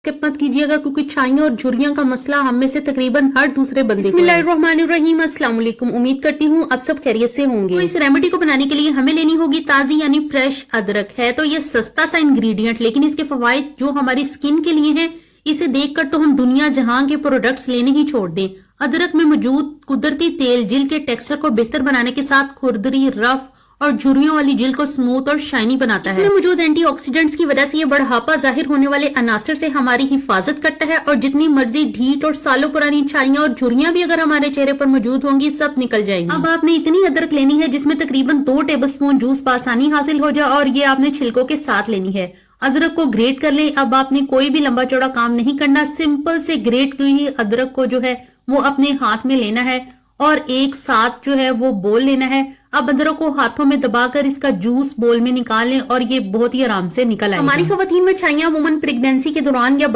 Skip मत कीजिएगा क्योंकि छाइयों और झुर्रियों का मसला हम में से तकरीबन हर दूसरे बंदे को है। बिस्मिल्लाहिर्रहमानिर्रहीम, अस्सलाम वालेकुम। उम्मीद करती हूँ आप सब खैरियत से होंगे। तो इस रेमेडी को बनाने के लिए हमें लेनी होगी ताजी यानी फ्रेश अदरक। है तो ये सस्ता सा इंग्रेडिएंट, लेकिन इसके फवाइद जो हमारी स्किन के लिए हैं, इसे देखकर तो हम दुनिया जहां के प्रोडक्ट्स लेने ही छोड़ दें। अदरक में मौजूद कुदरती तेल जिल्द के टेक्सचर को बेहतर बनाने के साथ खुरदरी, रफ और झुर्रियों वाली जिल्द को स्मूथ और शाइनी बनाता है। इसमें मौजूद एंटीऑक्सीडेंट्स की वजह से ये बढ़ापा जाहिर होने वाले अनासर से हमारी हिफाजत करता है और जितनी मर्जी ढीठ और सालों पुरानी छाइयां और झुर्रियां भी अगर हमारे चेहरे पर मौजूद होंगी, सब निकल जाएंगी। अब आपने इतनी अदरक लेनी है जिसमें तकरीबन 2 टेबलस्पून जूस बासानी हासिल हो जाए और ये आपने छिलकों के साथ लेनी है। अदरक को ग्रेट कर ले। अब आपने कोई भी लंबा चौड़ा काम नहीं करना, सिंपल से ग्रेट की हुई अदरक को जो है वो अपने हाथ में लेना है और एक साथ जो है वो बोल लेना है। अब अदरक को हाथों में दबाकर इसका जूस बोल में निकाल लें और ये बहुत ही आराम से निकल आएगा। हमारी खवातीन में छाइयां अमूमन प्रेगनेंसी के दौरान या